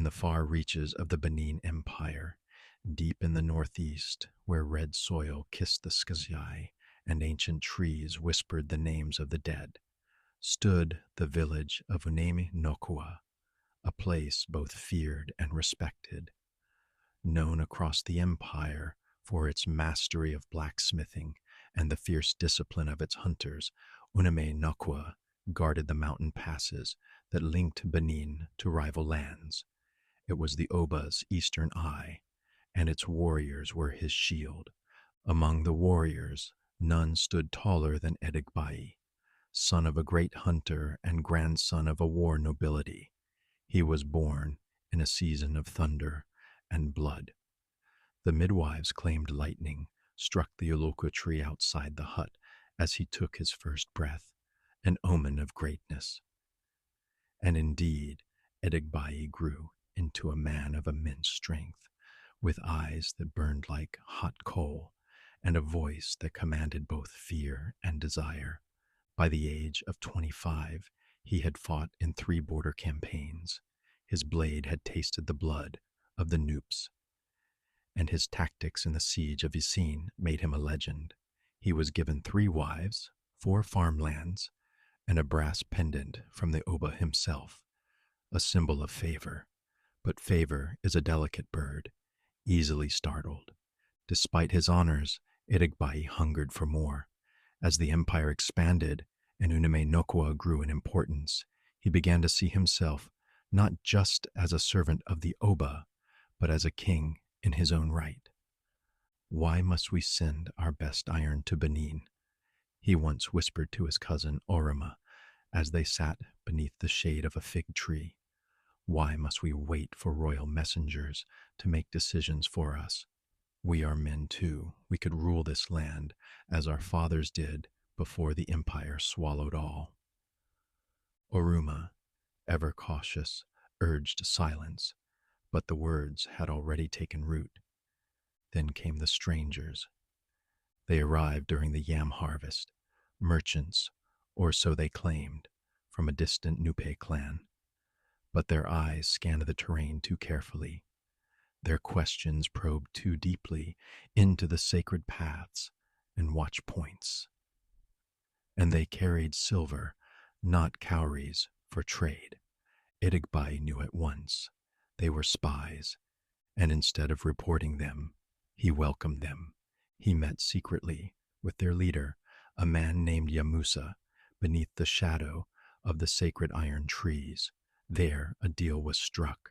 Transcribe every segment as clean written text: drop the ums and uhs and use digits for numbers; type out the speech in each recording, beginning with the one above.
in the far reaches of the Benin Empire, deep in the northeast, where red soil kissed the sky and ancient trees whispered the names of the dead, stood the village of Unemi Nokua, a place both feared and respected. Known across the empire for its mastery of blacksmithing and the fierce discipline of its hunters, Uneme Nokua guarded the mountain passes that linked Benin to rival lands. It was the Oba's eastern eye, and its warriors were his shield. Among the warriors, none stood taller than Edigbai, son of a great hunter and grandson of a war nobility. He was born in a season of thunder and blood. The midwives claimed lightning struck the Yoloka tree outside the hut as he took his first breath, an omen of greatness. And indeed, Edigbai grew into a man of immense strength, with eyes that burned like hot coal and a voice that commanded both fear and desire. By the age of 25, he had fought in 3 border campaigns. His blade had tasted the blood of the Noops, and his tactics in the siege of Isin made him a legend. He was given 3 wives, 4 farmlands, and a brass pendant from the Oba himself, a symbol of favor. But favor is a delicate bird, easily startled. Despite his honors, Idigbai hungered for more. As the empire expanded and Uneme Nokua grew in importance, he began to see himself not just as a servant of the Oba, but as a king in his own right. Why must we send our best iron to Benin? He once whispered to his cousin Orima as they sat beneath the shade of a fig tree. Why must we wait for royal messengers to make decisions for us? We are men too. We could rule this land as our fathers did before the empire swallowed all. Oruma, ever cautious, urged silence, but the words had already taken root. Then came the strangers. They arrived during the yam harvest, merchants, or so they claimed, from a distant Nupe clan. But their eyes scanned the terrain too carefully. Their questions probed too deeply into the sacred paths and watch points. And they carried silver, not cowries, for trade. Idigbai knew at once. They were spies, and instead of reporting them, he welcomed them. He met secretly with their leader, a man named Yamusa, beneath the shadow of the sacred iron trees. There a deal was struck.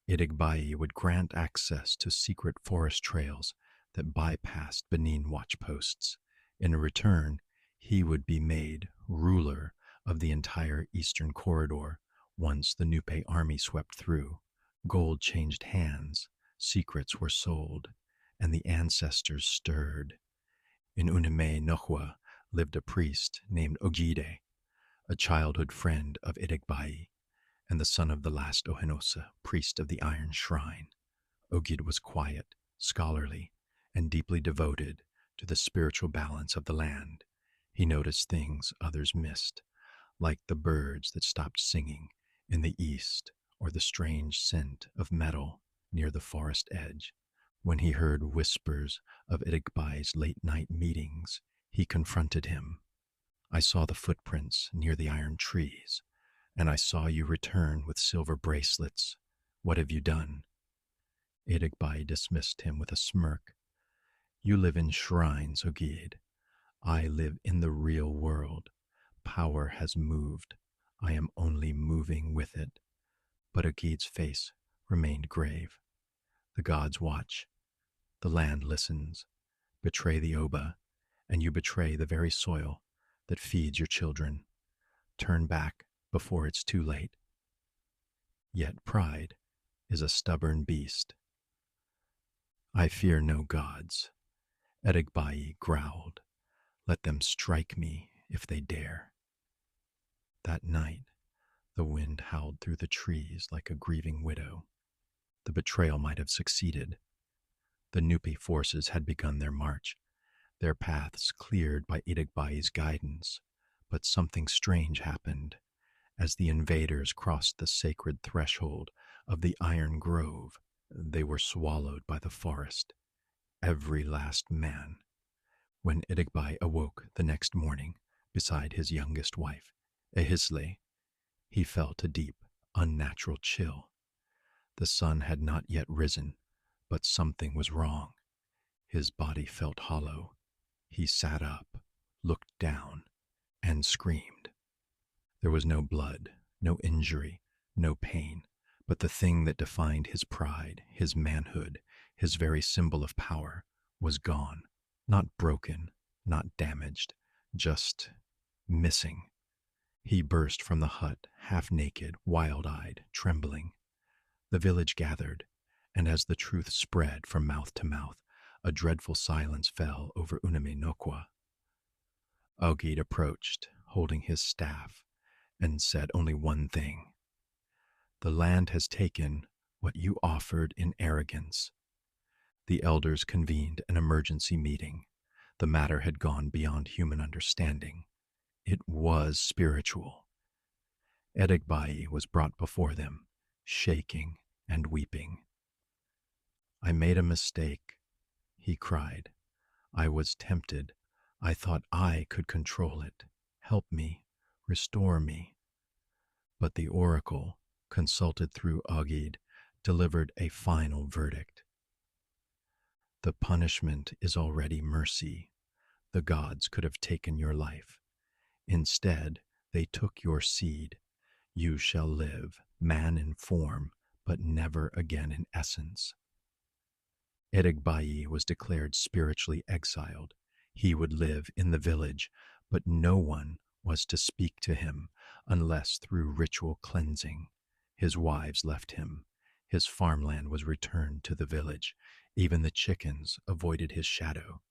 Idigbai would grant access to secret forest trails that bypassed Benin watchposts. In return, he would be made ruler of the entire eastern corridor once the Nupe army swept through. Gold changed hands, secrets were sold, and the ancestors stirred. In Uneme Nokua lived a priest named Ogide, a childhood friend of Idigbai, and the son of the last Ohenosa, priest of the Iron Shrine. Ogid was quiet, scholarly, and deeply devoted to the spiritual balance of the land. He noticed things others missed, like the birds that stopped singing in the east or the strange scent of metal near the forest edge. When he heard whispers of Idigbai's late-night meetings, he confronted him. I saw the footprints near the iron trees, and I saw you return with silver bracelets. What have you done? Idigbai dismissed him with a smirk. You live in shrines, Ogid. I live in the real world. Power has moved. I am only moving with it. But Ogid's face remained grave. The gods watch. The land listens. Betray the Oba, and you betray the very soil that feeds your children. Turn back before it's too late. Yet pride is a stubborn beast. I fear no gods, Edigbai growled. Let them strike me if they dare. That night, the wind howled through the trees like a grieving widow. The betrayal might have succeeded. The Nupi forces had begun their march, their paths cleared by Idigbai's guidance, but something strange happened. As the invaders crossed the sacred threshold of the iron grove. They were swallowed by the forest, every last man. When Idigbai awoke the next morning beside his youngest wife, Ehisle, he felt a deep, unnatural chill. The sun had not yet risen, but something was wrong. His body felt hollow. He sat up, looked down, and screamed. There was no blood, no injury, no pain, but the thing that defined his pride, his manhood, his very symbol of power, was gone. Not broken, not damaged, just missing. He burst from the hut, half naked, wild-eyed, trembling. The village gathered, and as the truth spread from mouth to mouth, a dreadful silence fell over Uname-Nokwa. Augid approached, holding his staff, and said only one thing. "The land has taken what you offered in arrogance." The elders convened an emergency meeting. The matter had gone beyond human understanding. It was spiritual. Edigbai was brought before them, shaking and weeping. "I made a mistake," he cried. "I was tempted. I thought I could control it. Help me, restore me." But the oracle, consulted through Augid, delivered a final verdict. "The punishment is already mercy. The gods could have taken your life. Instead, they took your seed. You shall live, man in form, but never again in essence." Edigbai was declared spiritually exiled. He would live in the village, but no one was to speak to him unless through ritual cleansing. His wives left him. His farmland was returned to the village. Even the chickens avoided his shadow.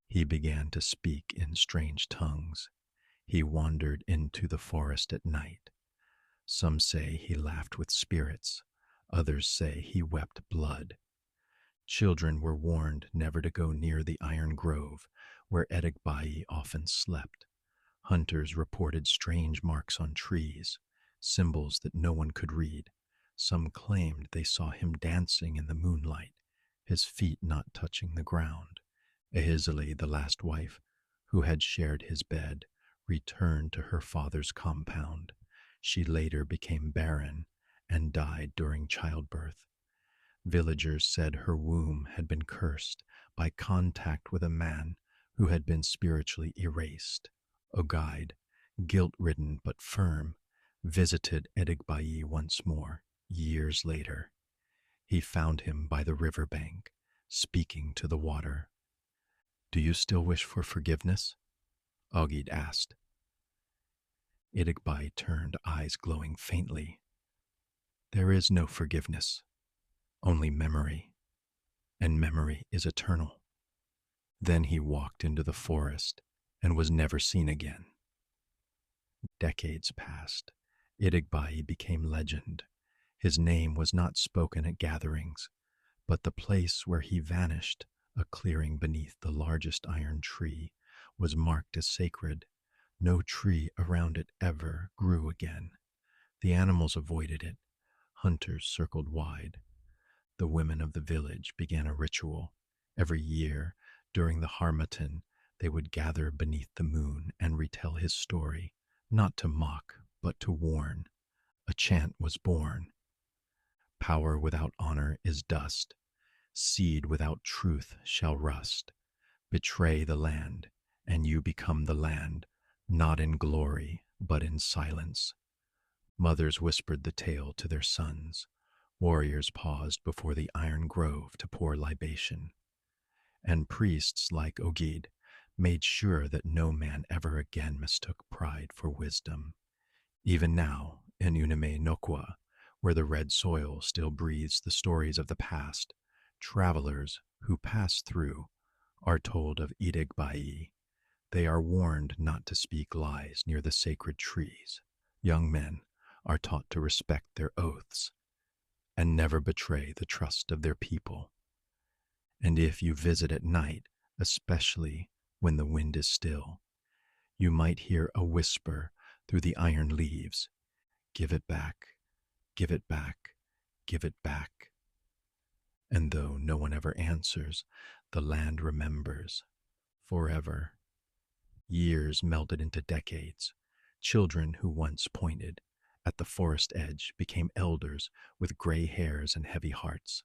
He began to speak in strange tongues. He wandered into the forest at night. Some say he laughed with spirits. Others say he wept blood. Children were warned never to go near the iron grove, where Edigbai often slept. Hunters reported strange marks on trees, symbols that no one could read. Some claimed they saw him dancing in the moonlight, his feet not touching the ground. Ehisle, the last wife, who had shared his bed, returned to her father's compound. She later became barren and died during childbirth. Villagers said her womb had been cursed by contact with a man who had been spiritually erased. Ogaid, guilt-ridden but firm, visited Edigbai once more, years later. He found him by the riverbank, speaking to the water. "Do you still wish for forgiveness?" Augid asked. Edigbai turned, eyes glowing faintly. "There is no forgiveness, only memory, and memory is eternal." Then he walked into the forest and was never seen again. Decades passed. Edigbai became legend. His name was not spoken at gatherings, but the place where he vanished, a clearing beneath the largest iron tree, was marked as sacred. No tree around it ever grew again. The animals avoided it. Hunters circled wide. The women of the village began a ritual. Every year, during the Harmattan, they would gather beneath the moon and retell his story, not to mock, but to warn. A chant was born. "Power without honor is dust. Seed without truth shall rust. Betray the land, and you become the land, not in glory, but in silence." Mothers whispered the tale to their sons. Warriors paused before the iron grove to pour libation. And priests like Augid made sure that no man ever again mistook pride for wisdom. Even now, in Uname-Nokwa, where the red soil still breathes the stories of the past, travelers who pass through are told of Edigbai. They are warned not to speak lies near the sacred trees. Young men are taught to respect their oaths and never betray the trust of their people. And if you visit at night, especially when the wind is still, you might hear a whisper through the iron leaves, "Give it back, Give it back. And though no one ever answers, the land remembers forever. Years melted into decades. Children who once pointed at the forest edge became elders with gray hairs and heavy hearts.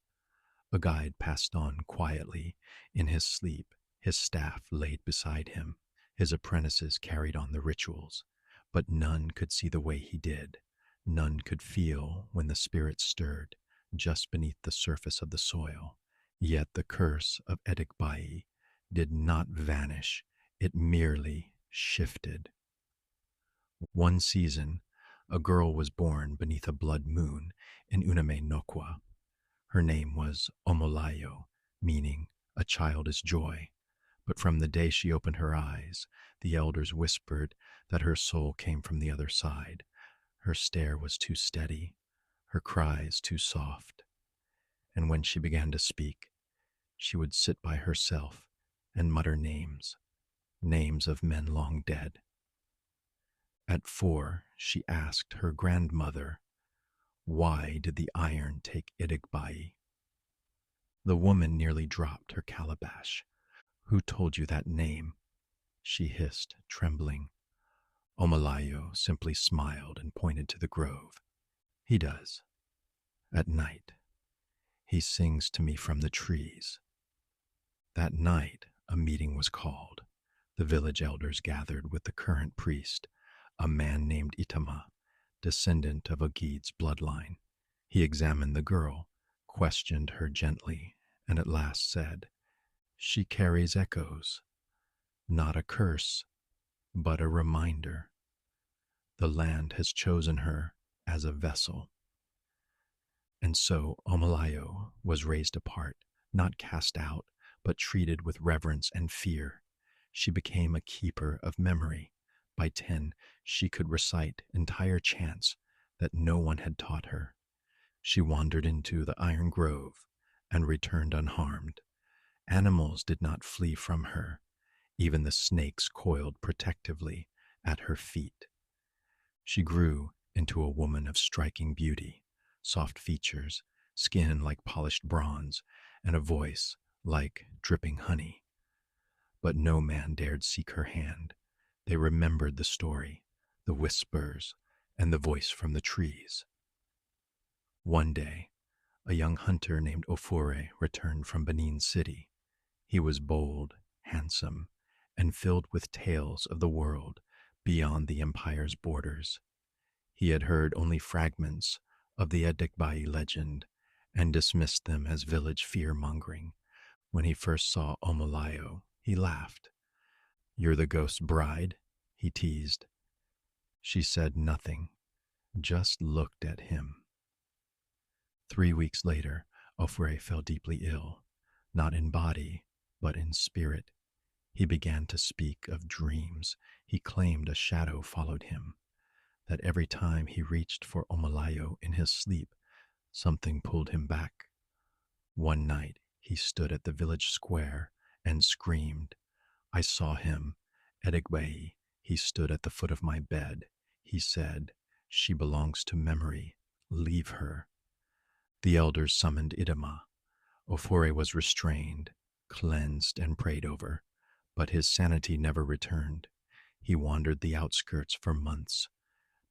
A guide passed on quietly. In his sleep, his staff laid beside him. His apprentices carried on the rituals, but none could see the way he did. None could feel when the spirit stirred just beneath the surface of the soil. Yet the curse of Edikbai did not vanish, it merely shifted. One season, a girl was born beneath a blood moon in Uname Nokwa. Her name was Omolayo, meaning a child is joy. But from the day she opened her eyes, the elders whispered that her soul came from the other side. Her stare was too steady, her cries too soft. And when she began to speak, she would sit by herself and mutter names, names of men long dead. At 4, she asked her grandmother, "Why did the iron take Idigbai?" The woman nearly dropped her calabash. "Who told you that name?" she hissed, trembling. Omalayo simply smiled and pointed to the grove. "He does. At night. He sings to me from the trees." That night, a meeting was called. The village elders gathered with the current priest, a man named Itama, descendant of a Gide's bloodline. He examined the girl, questioned her gently, and at last said, "She carries echoes. Not a curse, but a reminder. The land has chosen her as a vessel." And so Omalayo was raised apart, not cast out, but treated with reverence and fear. She became a keeper of memory. By 10, she could recite entire chants that no one had taught her. She wandered into the iron grove and returned unharmed. Animals did not flee from her. Even the snakes coiled protectively at her feet. She grew into a woman of striking beauty, soft features, skin like polished bronze, and a voice like dripping honey. But no man dared seek her hand. They remembered the story, the whispers, and the voice from the trees. One day, a young hunter named Ofure returned from Benin City. He was bold, handsome, and filled with tales of the world beyond the empire's borders. He had heard only fragments of the Edekbai legend and dismissed them as village fear-mongering. When he first saw Omalayo, he laughed. "You're the ghost's bride?" he teased. She said nothing, just looked at him. 3 weeks later, Ofure fell deeply ill, not in body, but in spirit. He began to speak of dreams. He claimed a shadow followed him, that every time he reached for Omalayo in his sleep, something pulled him back. One night, he stood at the village square and screamed. I saw him, Edegwei. He stood at the foot of my bed. He said, "She belongs to memory. Leave her." The elders summoned Idama. Ofore was restrained, cleansed, and prayed over, but his sanity never returned. He wandered the outskirts for months,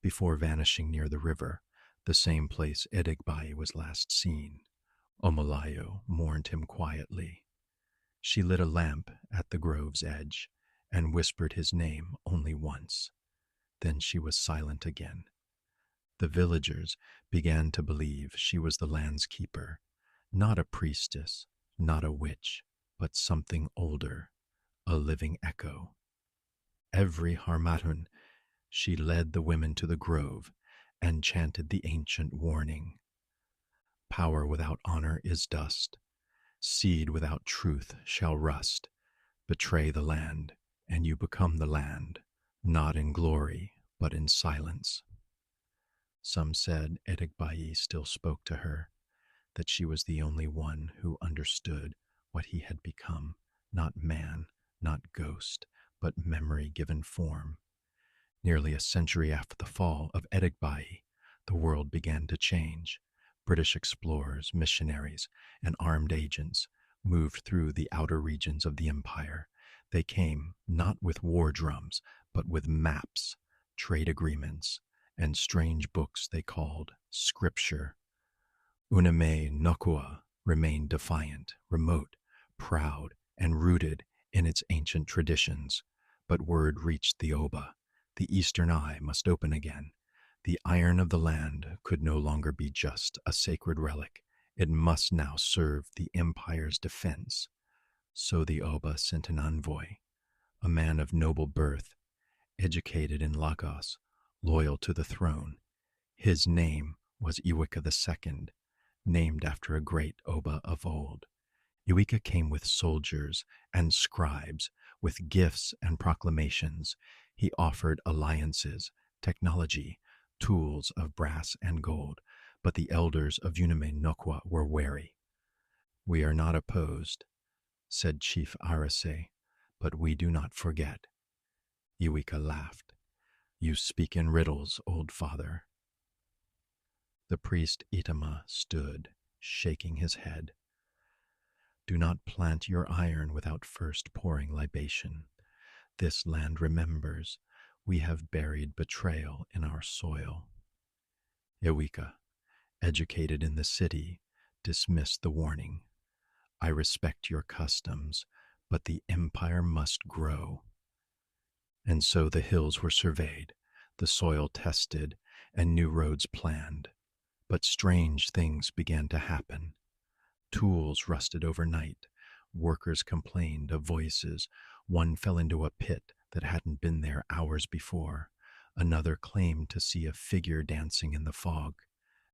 before vanishing near the river, the same place Edegbai was last seen. Omalayo mourned him quietly. She lit a lamp at the grove's edge and whispered his name only once. Then she was silent again. The villagers began to believe she was the land's keeper, not a priestess, not a witch, but something older, a living echo. Every Harmatun, she led the women to the grove and chanted the ancient warning. Power without honor is dust. Seed without truth shall rust. Betray the land, and you become the land, not in glory, but in silence. Some said Edegbai still spoke to her, that she was the only one who understood what he had become, not man, not ghost, but memory given form. Nearly a century after the fall of Edegbai, the world began to change. British explorers, missionaries, and armed agents moved through the outer regions of the empire. They came not with war drums, but with maps, trade agreements, and strange books they called scripture. Uname Nokua remained defiant, remote, proud, and rooted in its ancient traditions. But word reached the Oba. The eastern eye must open again. The iron of the land could no longer be just a sacred relic. It must now serve the empire's defense. So the Oba sent an envoy, a man of noble birth, educated in Lagos, loyal to the throne. His name was Iwika II, named after a great Oba of old. Iwika came with soldiers and scribes, with gifts and proclamations. He offered alliances, technology, tools of brass and gold, but the elders of Uname Nokwa were wary. "We are not opposed," said Chief Arase, "but we do not forget." Iwika laughed. "You speak in riddles, old father." The priest Itama stood, shaking his head. "Do not plant your iron without first pouring libation. This land remembers. We have buried betrayal in our soil." Iwika, educated in the city, dismissed the warning. "I respect your customs, but the empire must grow." And so the hills were surveyed, the soil tested, and new roads planned. But strange things began to happen. Tools rusted overnight. Workers complained of voices. One fell into a pit that hadn't been there hours before. Another claimed to see a figure dancing in the fog.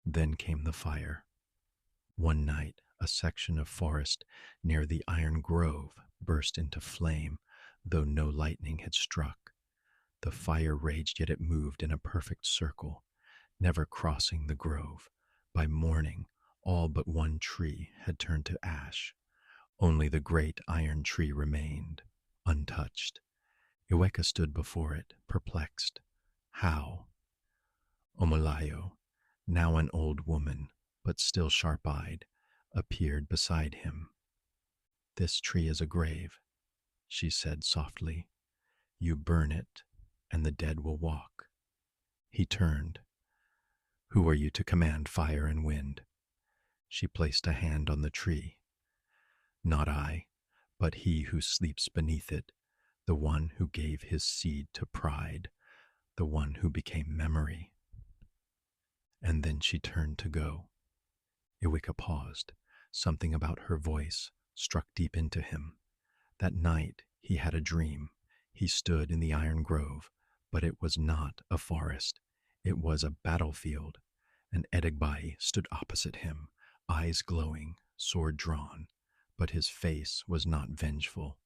Then came the fire. One night, a section of forest near the Iron Grove burst into flame, though no lightning had struck. The fire raged, yet it moved in a perfect circle, never crossing the grove. By morning, all but one tree had turned to ash. Only the great iron tree remained, untouched. Iweka stood before it, perplexed. How? Omalayo, now an old woman, but still sharp-eyed, appeared beside him. "This tree is a grave," she said softly. "You burn it, and the dead will walk." He turned. "Who are you to command fire and wind?" She placed a hand on the tree. "Not I, but he who sleeps beneath it, the one who gave his seed to pride, the one who became memory." And then she turned to go. Iwika paused. Something about her voice struck deep into him. That night he had a dream. He stood in the Iron Grove, but it was not a forest. It was a battlefield. And Edegbai stood opposite him, eyes glowing, sword drawn, but his face was not vengeful.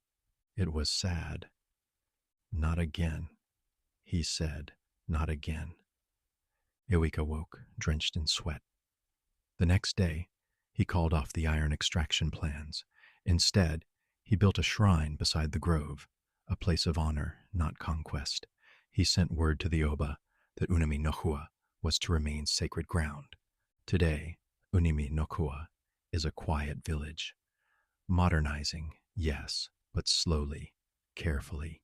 It was sad. "Not again," he said, "not again." Iwika woke, drenched in sweat. The next day, he called off the iron extraction plans. Instead, he built a shrine beside the grove, a place of honor, not conquest. He sent word to the Oba that Unami Nohua was to remain sacred ground. Today, Unimi Nokua is a quiet village. Modernizing, yes, but slowly, carefully.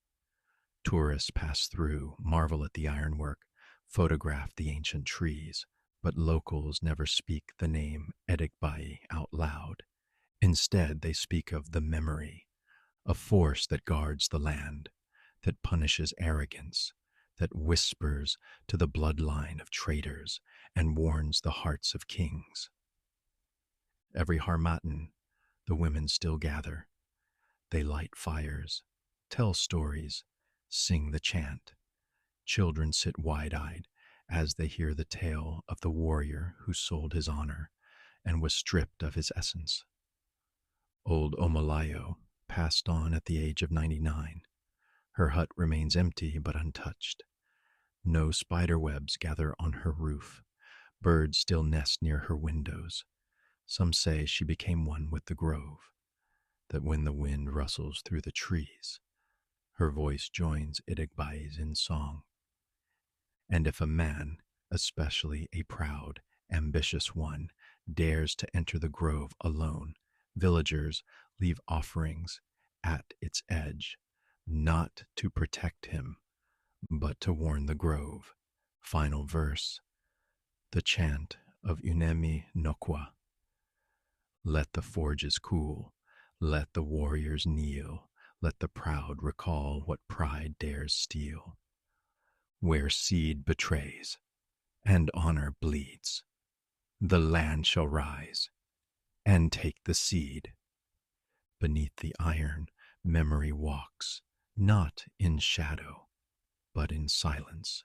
Tourists pass through, marvel at the ironwork, photograph the ancient trees, but locals never speak the name Edegbai out loud. Instead, they speak of the memory, a force that guards the land, that punishes arrogance, that whispers to the bloodline of traitors and warns the hearts of kings. Every Harmattan, the women still gather. They light fires, tell stories, sing the chant. Children sit wide-eyed as they hear the tale of the warrior who sold his honor and was stripped of his essence. Old Omalayo passed on at the age of 99. Her hut remains empty but untouched. No spider webs gather on her roof. Birds still nest near her windows. Some say she became one with the grove, that when the wind rustles through the trees, her voice joins Idigbai's in song. And if a man, especially a proud, ambitious one, dares to enter the grove alone. Villagers leave offerings at its edge, not to protect him, but to warn the grove. Final verse, the chant of Unemi Nokwa. Let the forges cool, let the warriors kneel, let the proud recall what pride dares steal. Where seed betrays and honor bleeds, the land shall rise and take the seed. Beneath the iron, memory walks, not in shadow, but in silence.